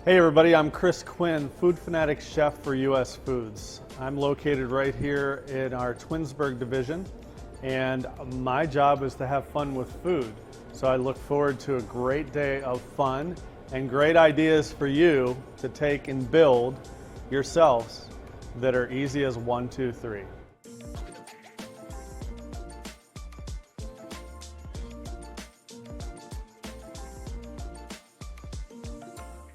Hey everybody, I'm Quinn, Food Fanatic Chef for US Foods. I'm located right here in our Twinsburg division, and my job is to have fun with food. So I look forward to a great day of fun and great ideas for you to take and build yourselves that are easy as 1, 2, 3.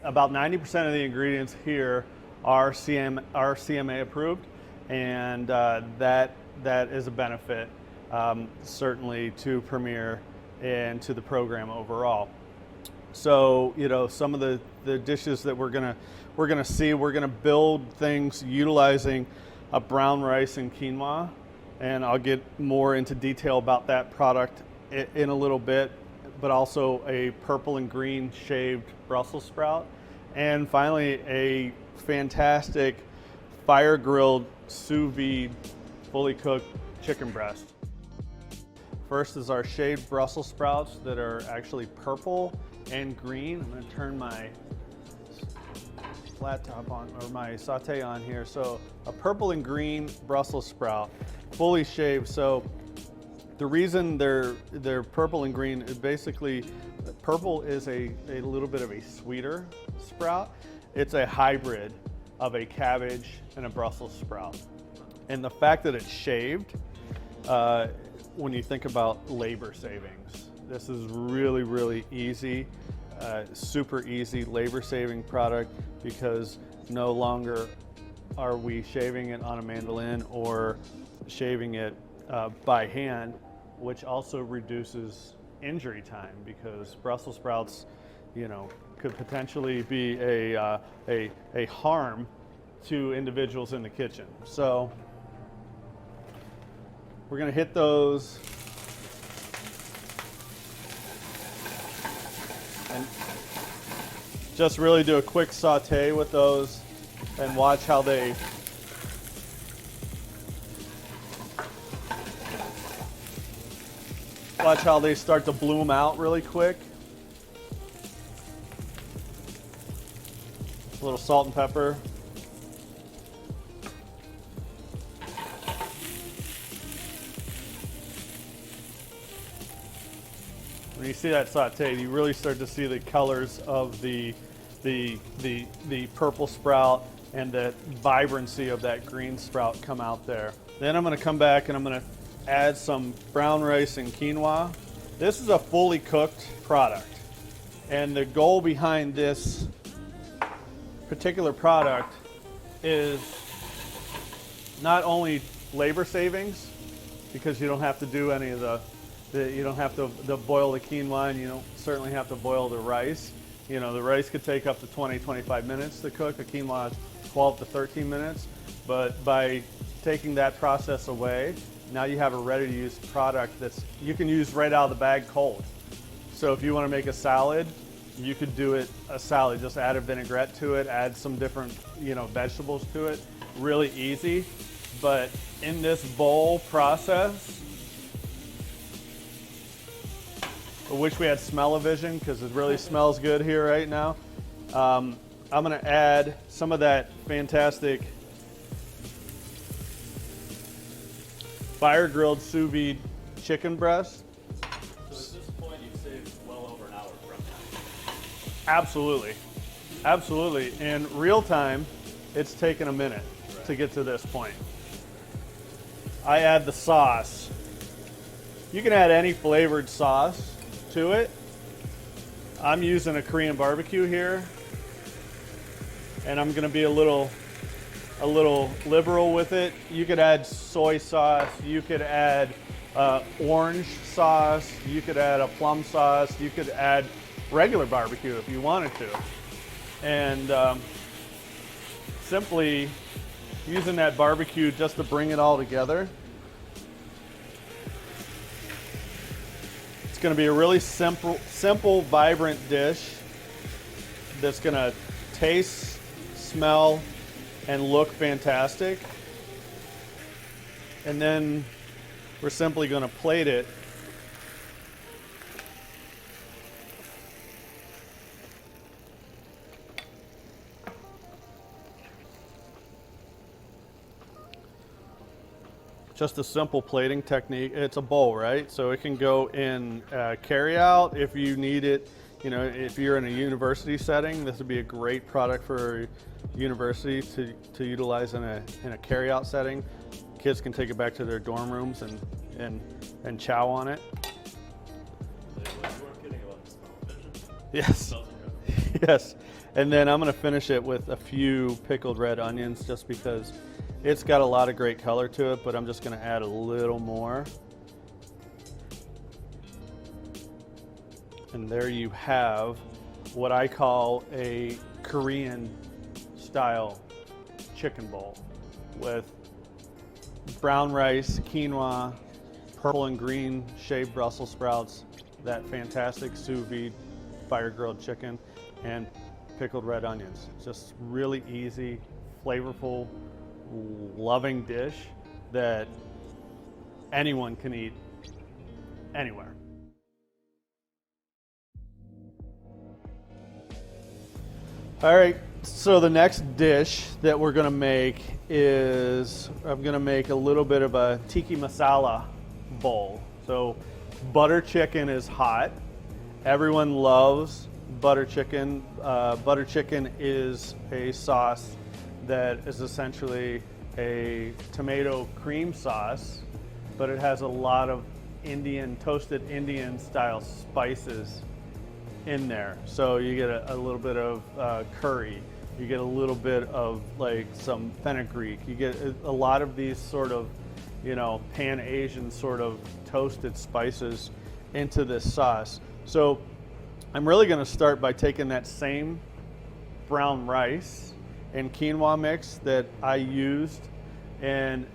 About 90% of the ingredients here are CMA approved, and that is a benefit certainly to Premier and to the program overall. So some of the dishes that we're gonna build things utilizing a brown rice and quinoa, and I'll get more into detail about that product in a little bit, but also a purple and green shaved Brussels sprout, and finally a fantastic fire grilled sous vide fully cooked chicken breast. First is our shaved Brussels sprouts that are actually purple and green. I'm going to turn my flat top on, or my saute on here. So a purple and green Brussels sprout, fully shaved. So the reason they're purple and green is basically, purple is a little bit of a sweeter sprout. It's a hybrid of a cabbage and a Brussels sprout. And the fact that it's shaved, when you think about labor savings, this is really, really easy, super easy labor saving product, because no longer are we shaving it on a mandolin or shaving it by hand, which also reduces injury time, because Brussels sprouts, could potentially be a harm to individuals in the kitchen. So we're going to hit those and just really do a quick saute with those and watch how they start to bloom out really quick. A little salt and pepper. When you see that sauteed, you really start to see the colors of the purple sprout and the vibrancy of that green sprout come out there. Then I'm going to come back and I'm going to add some brown rice and quinoa. This is a fully cooked product, and the goal behind this particular product is not only labor savings, because you don't have to do any of you don't have to boil the quinoa, and you don't certainly have to boil the rice. The rice could take up to 20-25 minutes to cook, the quinoa 12 to 13 minutes, but by taking that process away, now you have a ready-to-use product that you can use right out of the bag cold. So if you want to make a salad, you could do it a salad. Just add a vinaigrette to it, add some different vegetables to it. Really easy. But in this bowl process, I wish we had smell-o-vision, because it really smells good here right now. I'm going to add some of that fantastic fire grilled sous vide chicken breast. So at this point, you've saved well over an hour from that. Absolutely. Absolutely. In real time, it's taken a minute to get to this point. I add the sauce. You can add any flavored sauce to it. I'm using a Korean barbecue here, and I'm going to be a little liberal with it. You could add soy sauce, you could add orange sauce, you could add a plum sauce, you could add regular barbecue if you wanted to. And simply using that barbecue just to bring it all together. It's going to be a really simple, vibrant dish that's going to taste, smell, and look fantastic. And then we're simply going to plate it just a simple plating technique. It's a bowl, right? So it can go in carry out if you need it. You know, if you're in a university setting, this would be a great product for university to utilize in a carry out setting. Kids can take it back to their dorm rooms and chow on it. You weren't kidding about the smell. Yes. Yes. And then I'm going to finish it with a few pickled red onions just because it's got a lot of great color to it, but I'm just going to add a little more. And there you have what I call a Korean style chicken bowl with brown rice, quinoa, purple and green shaved Brussels sprouts, that fantastic sous vide fire grilled chicken, and pickled red onions. Just really easy, flavorful, loving dish that anyone can eat anywhere. All right, so the next dish that we're gonna make is, I'm gonna make a little bit of a tiki masala bowl. So butter chicken is hot. Everyone loves butter chicken. Butter chicken is a sauce that is essentially a tomato cream sauce, but it has a lot of toasted Indian style spices in there. So you get a little bit of curry, you get a little bit of like some fenugreek, you get a lot of these sort of, you know, Pan-Asian sort of toasted spices into this sauce. So I'm really going to start by taking that same brown rice and quinoa mix that I used in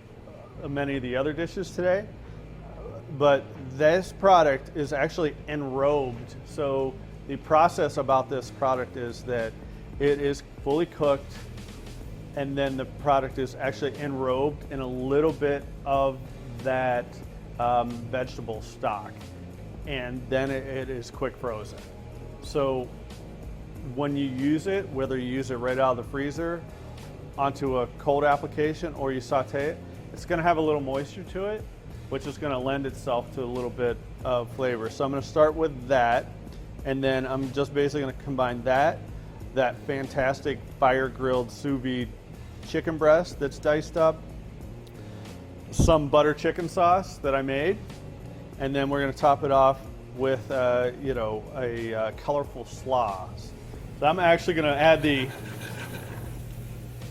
many of the other dishes today, but this product is actually enrobed. So the process about this product is that it is fully cooked, and then the product is actually enrobed in a little bit of that vegetable stock, and then it is quick frozen. So when you use it, whether you use it right out of the freezer onto a cold application or you saute it, it's going to have a little moisture to it, which is going to lend itself to a little bit of flavor. So I'm going to start with that, and then I'm just basically going to combine that fantastic fire grilled sous vide chicken breast that's diced up, some butter chicken sauce that I made, and then we're going to top it off with you know, a colorful slaw. So I'm actually going to add the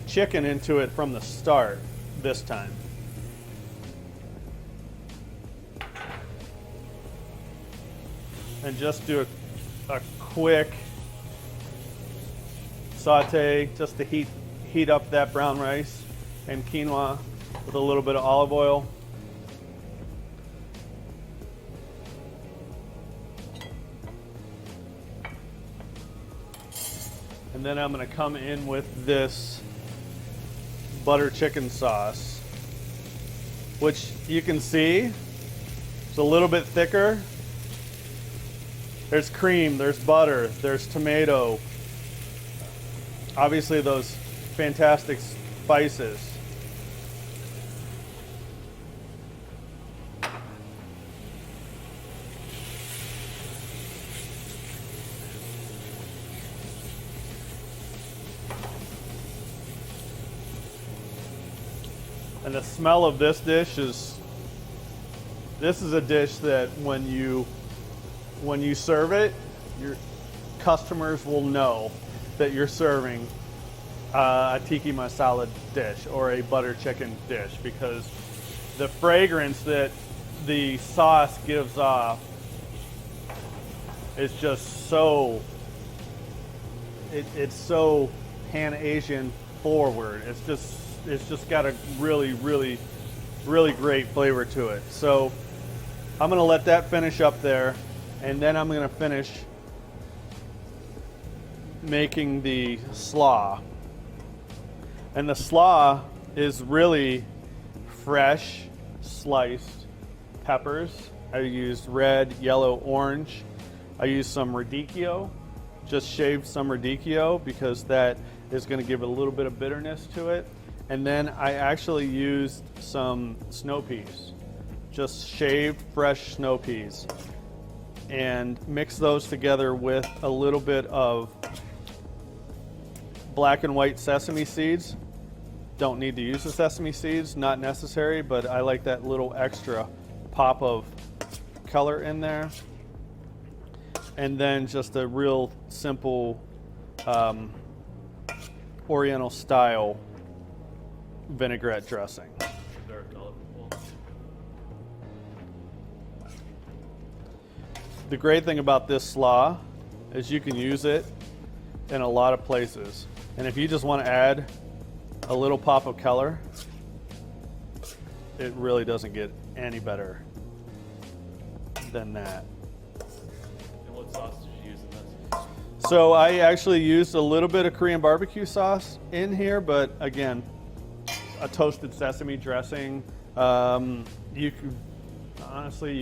chicken into it from the start this time. And just do a quick saute just to heat up that brown rice and quinoa with a little bit of olive oil. And then I'm going to come in with this butter chicken sauce, which you can see it's a little bit thicker. There's cream, there's butter, there's tomato, obviously those fantastic spices. And the smell of this dish is, this is a dish that when you serve it, your customers will know that you're serving a tiki masala dish or a butter chicken dish, because the fragrance that the sauce gives off is just so, it's so Pan-Asian forward. It's just got a really great flavor to it. So I'm going to let that finish up there, and then I'm going to finish making the slaw. And the slaw is really fresh sliced peppers. I used red, yellow, orange. I used some radicchio, just shaved some radicchio because that is going to give a little bit of bitterness to it. And then I actually used some snow peas, just shaved fresh snow peas, and mixed those together with a little bit of black and white sesame seeds. Don't need to use the sesame seeds, not necessary, but I like that little extra pop of color in there. And then just a real simple Oriental style vinaigrette dressing. Very colorful. The great thing about this slaw is you can use it in a lot of places. And if you just want to add a little pop of color, it really doesn't get any better than that. And what sauce did you use in this? So I actually used a little bit of Korean barbecue sauce in here, but again, a toasted sesame dressing. You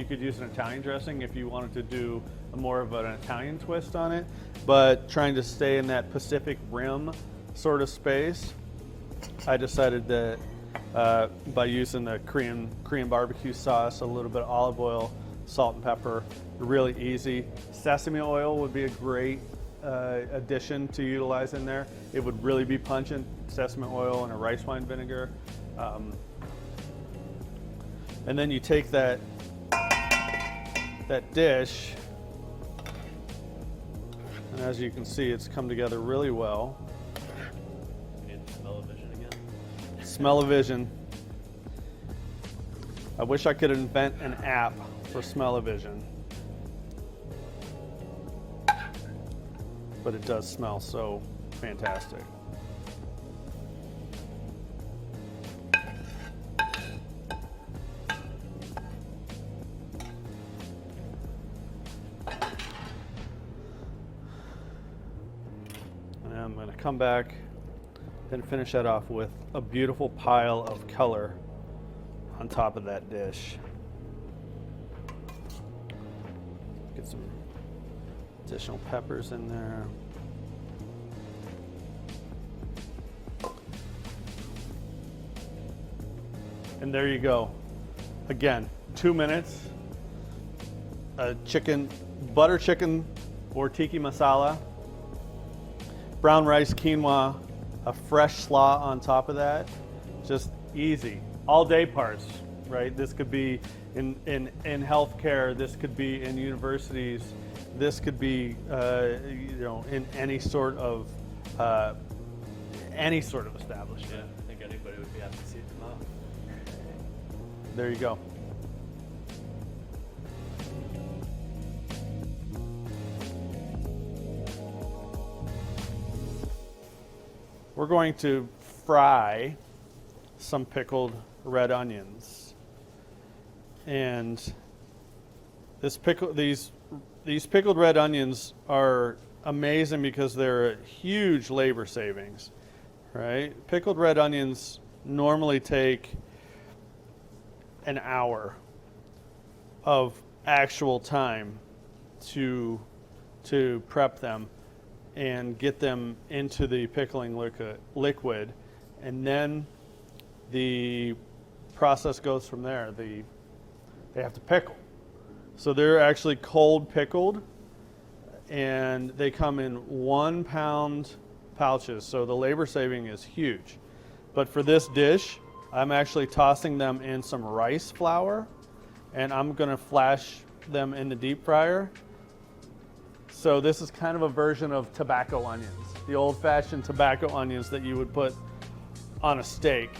could use an Italian dressing if you wanted to do more of an Italian twist on it, but trying to stay in that Pacific Rim sort of space, I decided that by using the Korean barbecue sauce, a little bit of olive oil, salt and pepper, really easy. Sesame oil would be a great addition to utilize in there. It would really be pungent, sesame oil and a rice wine vinegar. And then you take that dish, and as you can see, it's come together really well. You need the smell-o-vision again. Smell-o-vision. I wish I could invent an app for smell-o-vision, but it does smell so fantastic. And I'm going to come back and finish that off with a beautiful pile of color on top of that dish. Get some additional peppers in there. And there you go. Again, 2 minutes. A butter chicken or tiki masala, brown rice, quinoa, a fresh slaw on top of that. Just easy. All day parts, right? This could be in healthcare. This could be in universities. This could be, in any sort of establishment. Yeah, I think anybody would be happy to see it come out. There you go. We're going to fry some pickled red onions, and these pickled red onions are amazing because they're a huge labor savings, right? Pickled red onions normally take an hour of actual time to prep them and get them into the pickling liquid, and then the process goes from there. They have to pickle. So they're actually cold pickled, and they come in 1 pound pouches. So the labor saving is huge. But for this dish, I'm actually tossing them in some rice flour, and I'm gonna flash them in the deep fryer. So this is kind of a version of tobacco onions, the old-fashioned tobacco onions that you would put on a steak.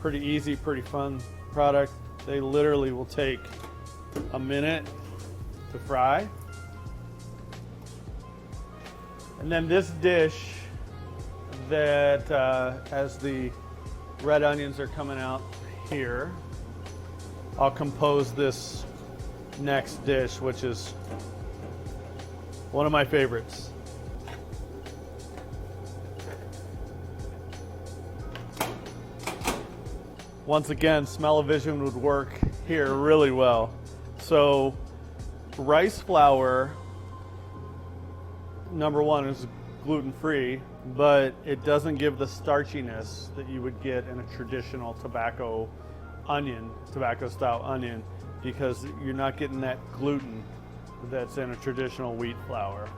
Pretty easy, pretty fun product. They literally will take a minute to fry. And then this dish that as the red onions are coming out here, I'll compose this next dish, which is one of my favorites. Once again, smell-o-vision would work here really well. So rice flour, number one, is gluten-free, but it doesn't give the starchiness that you would get in a traditional tobacco style onion, because you're not getting that gluten that's in a traditional wheat flour.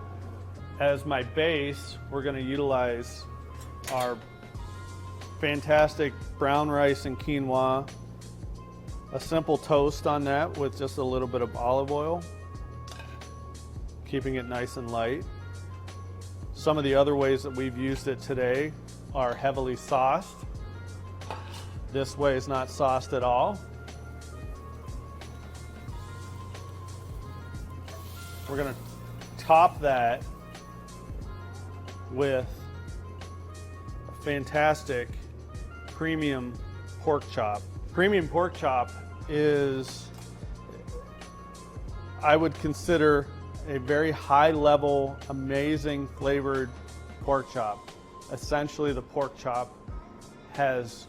As my base, we're going to utilize our fantastic brown rice and quinoa, a simple toast on that with just a little bit of olive oil, keeping it nice and light. Some of the other ways that we've used it today are heavily sauced. This way is not sauced at all. We're going to top that with a fantastic premium pork chop. Premium pork chop is, I would consider, a very high level, amazing flavored pork chop. Essentially, the pork chop has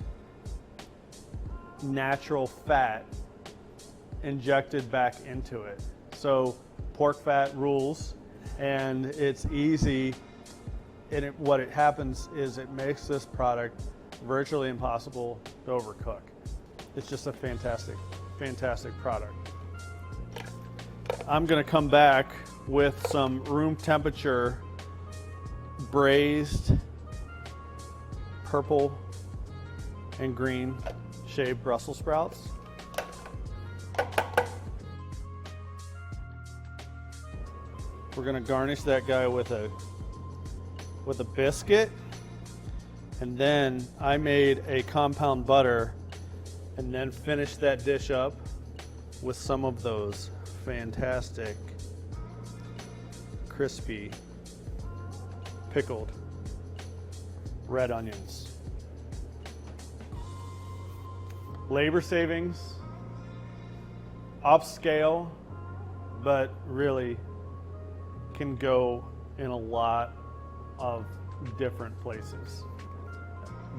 natural fat injected back into it. So pork fat rules, and it's easy. And what it happens is it makes this product virtually impossible to overcook. It's just a fantastic, fantastic product. I'm gonna come back with some room temperature braised purple and green shaved Brussels sprouts. We're gonna garnish that guy with a biscuit, and then I made a compound butter and then finished that dish up with some of those fantastic crispy pickled red onions. Labor savings, upscale, but really can go in a lot of different places.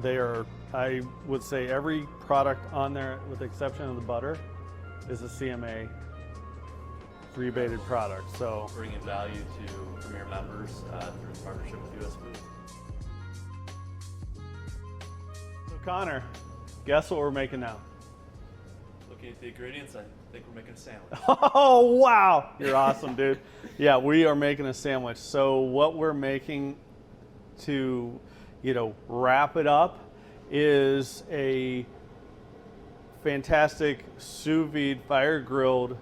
They are, I would say, every product on there, with the exception of the butter, is a CMA rebated product. So Bringing value to Premier members through partnership with US Foods. So Connor, guess what we're making now? Looking at the ingredients, I think we're making a sandwich. Oh, wow. You're awesome, dude. Yeah, we are making a sandwich. So what we're making to, wrap it up is a fantastic sous vide fire grilled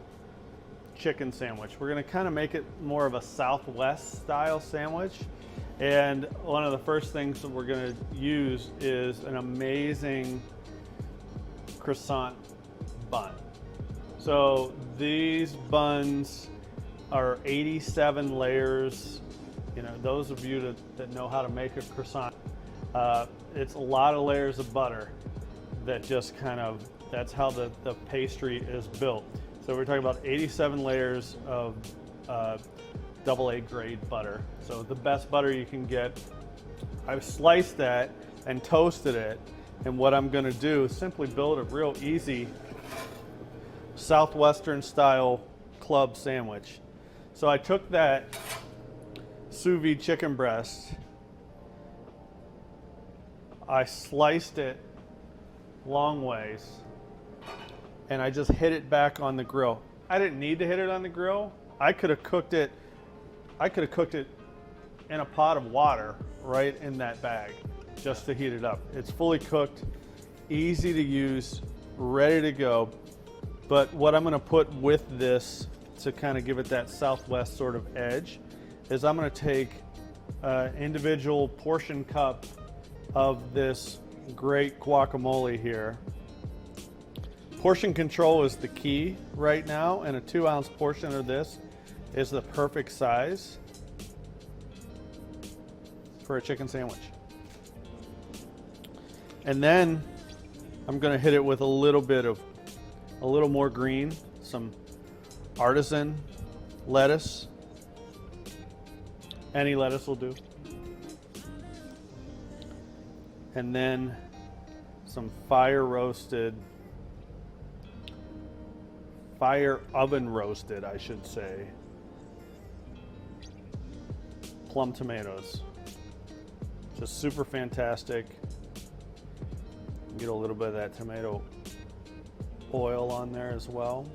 chicken sandwich. We're going to kind of make it more of a Southwest style sandwich. And one of the first things that we're going to use is an amazing croissant bun. So these buns are 87 layers. Those of you that know how to make a croissant, it's a lot of layers of butter that just that's how the pastry is built. So we're talking about 87 layers of AA grade butter. So the best butter you can get. I've sliced that and toasted it, and what I'm going to do is simply build a real easy Southwestern style club sandwich. So I took that sous vide chicken breast, I sliced it long ways, and I just hit it back on the grill. I didn't need to hit it on the grill. I could have cooked it in a pot of water right in that bag just to heat it up. It's fully cooked, easy to use, ready to go. But what I'm going to put with this to kind of give it that Southwest sort of edge is I'm going to take an individual portion cup of this great guacamole here. Portion control is the key right now, and a 2-ounce portion of this is the perfect size for a chicken sandwich. And then I'm going to hit it with a little more green, some artisan lettuce. Any lettuce will do. And then some fire oven roasted, I should say, plum tomatoes. Just super fantastic. Get a little bit of that tomato oil on there as well.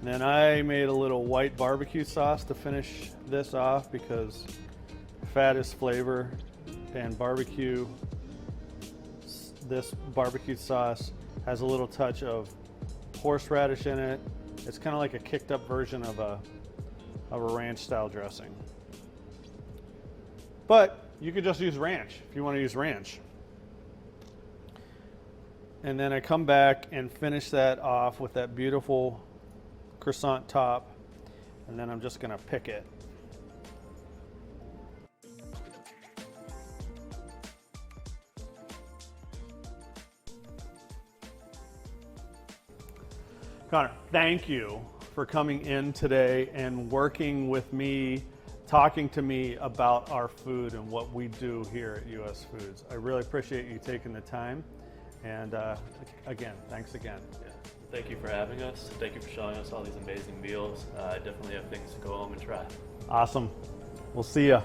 And then I made a little white barbecue sauce to finish this off because fat is flavor, and this barbecue sauce has a little touch of horseradish in it. It's kind of like a kicked up version of a ranch style dressing. But you could just use ranch if you want to use ranch. And then I come back and finish that off with that beautiful croissant top, and then I'm just going to pick it. Connor, thank you for coming in today and working with me, talking to me about our food and what we do here at US Foods. I really appreciate you taking the time. And again, thanks again. Yeah. Thank you for having us. Thank you for showing us all these amazing meals. I definitely have things to go home and try. Awesome. We'll see ya.